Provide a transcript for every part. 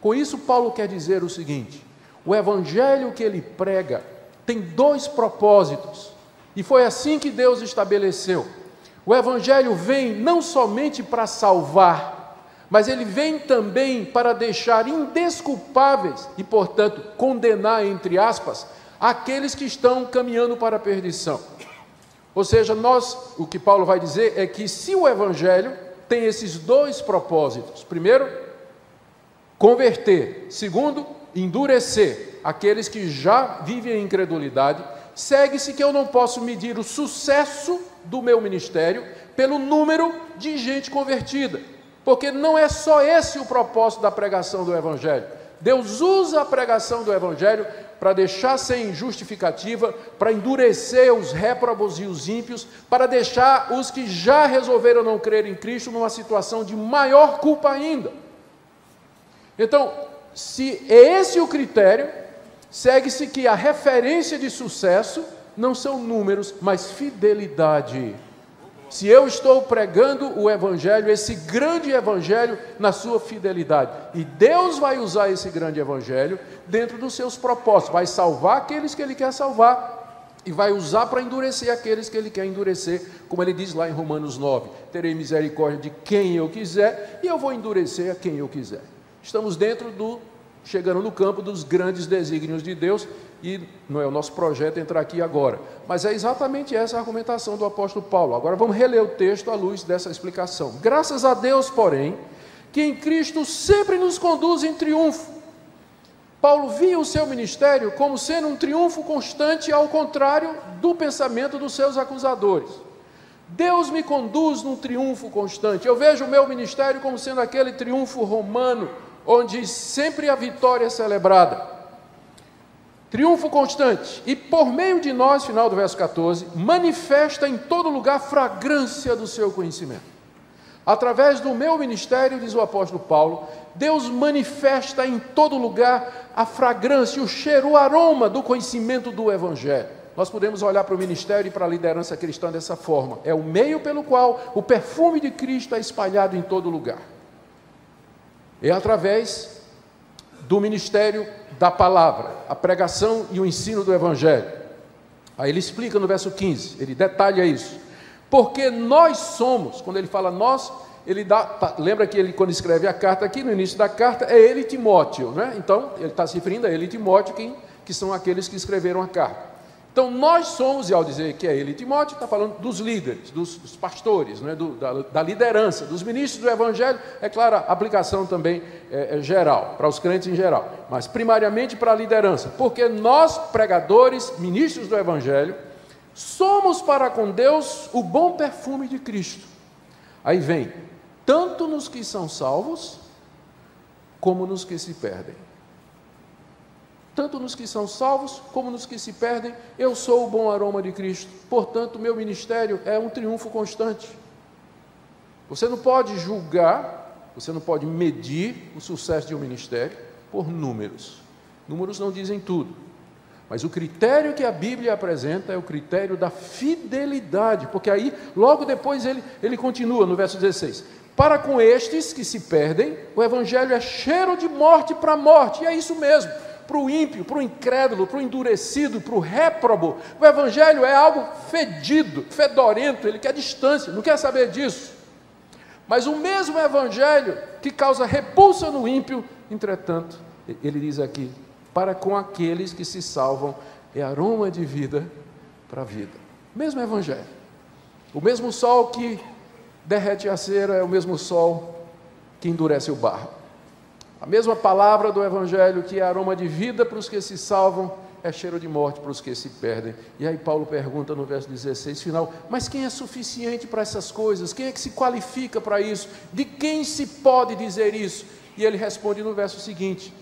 Com isso, Paulo quer dizer o seguinte: o evangelho que ele prega tem dois propósitos, e foi assim que Deus estabeleceu. O evangelho vem não somente para salvar, mas ele vem também para deixar indesculpáveis e, portanto, condenar, entre aspas, aqueles que estão caminhando para a perdição. Ou seja, o que Paulo vai dizer é que se o evangelho tem esses dois propósitos: primeiro, converter; segundo, endurecer aqueles que já vivem em incredulidade, segue-se que eu não posso medir o sucesso do meu ministério pelo número de gente convertida, porque não é só esse o propósito da pregação do evangelho. Deus usa a pregação do evangelho para deixar sem justificativa, para endurecer os réprobos e os ímpios, para deixar os que já resolveram não crer em Cristo numa situação de maior culpa ainda. Então, se é esse o critério, segue-se que a referência de sucesso não são números, mas fidelidade. Se eu estou pregando o evangelho, esse grande evangelho, na sua fidelidade, e Deus vai usar esse grande evangelho dentro dos seus propósitos, vai salvar aqueles que Ele quer salvar, e vai usar para endurecer aqueles que Ele quer endurecer, como Ele diz lá em Romanos 9, terei misericórdia de quem eu quiser, e eu vou endurecer a quem eu quiser. Estamos chegando no campo dos grandes desígnios de Deus, e não é o nosso projeto entrar aqui agora, mas é exatamente essa a argumentação do apóstolo Paulo. Agora vamos reler o texto à luz dessa explicação. Graças a Deus, porém, que em Cristo sempre nos conduz em triunfo. Paulo via o seu ministério como sendo um triunfo constante, ao contrário do pensamento dos seus acusadores. Deus me conduz num triunfo constante. Eu vejo o meu ministério como sendo aquele triunfo romano, onde sempre a vitória é celebrada. Triunfo constante, e por meio de nós, final do verso 14, manifesta em todo lugar a fragrância do seu conhecimento. Através do meu ministério, diz o apóstolo Paulo, Deus manifesta em todo lugar a fragrância, o cheiro, o aroma do conhecimento do evangelho. Nós podemos olhar para o ministério e para a liderança cristã dessa forma. É o meio pelo qual o perfume de Cristo é espalhado em todo lugar. É através do ministério da palavra, a pregação e o ensino do evangelho. Aí ele explica no verso 15, ele detalha isso. Porque nós somos, quando ele fala nós, ele lembra que ele, quando escreve a carta aqui, no início da carta, é ele e Timóteo, né? Então, ele está se referindo a ele e Timóteo, que são aqueles que escreveram a carta. Então, nós somos, e ao dizer que é ele e Timóteo, está falando dos líderes, dos pastores, né? da liderança, dos ministros do evangelho. É claro, a aplicação também é geral, para os crentes em geral, mas primariamente para a liderança, porque nós, pregadores, ministros do evangelho, somos para com Deus o bom perfume de Cristo. Aí vem, tanto nos que são salvos, como nos que se perdem. Tanto nos que são salvos, como nos que se perdem, eu sou o bom aroma de Cristo. Portanto, o meu ministério é um triunfo constante. Você não pode julgar, você não pode medir o sucesso de um ministério por números. Números não dizem tudo. Mas o critério que a Bíblia apresenta é o critério da fidelidade, porque aí, logo depois, ele continua no verso 16. Para com estes que se perdem, o evangelho é cheiro de morte para morte, e é isso mesmo. Para o ímpio, para o incrédulo, para o endurecido, para o réprobo, o evangelho é algo fedido, fedorento, ele quer distância, não quer saber disso. Mas o mesmo evangelho que causa repulsa no ímpio, entretanto, ele diz aqui, para com aqueles que se salvam, é aroma de vida para a vida. Mesmo evangelho. O mesmo sol que derrete a cera é o mesmo sol que endurece o barro. A mesma palavra do evangelho que é aroma de vida para os que se salvam, é cheiro de morte para os que se perdem. E aí Paulo pergunta no verso 16 final, mas quem é suficiente para essas coisas? Quem é que se qualifica para isso? De quem se pode dizer isso? E ele responde no verso seguinte,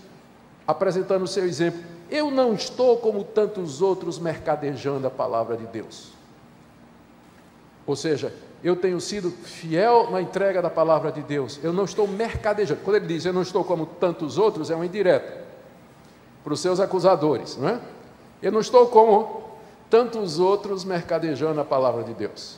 apresentando o seu exemplo, eu não estou como tantos outros mercadejando a palavra de Deus. Ou seja, eu tenho sido fiel na entrega da palavra de Deus, eu não estou mercadejando. Quando ele diz, eu não estou como tantos outros, é uma indireta para os seus acusadores, não é? Eu não estou como tantos outros mercadejando a palavra de Deus.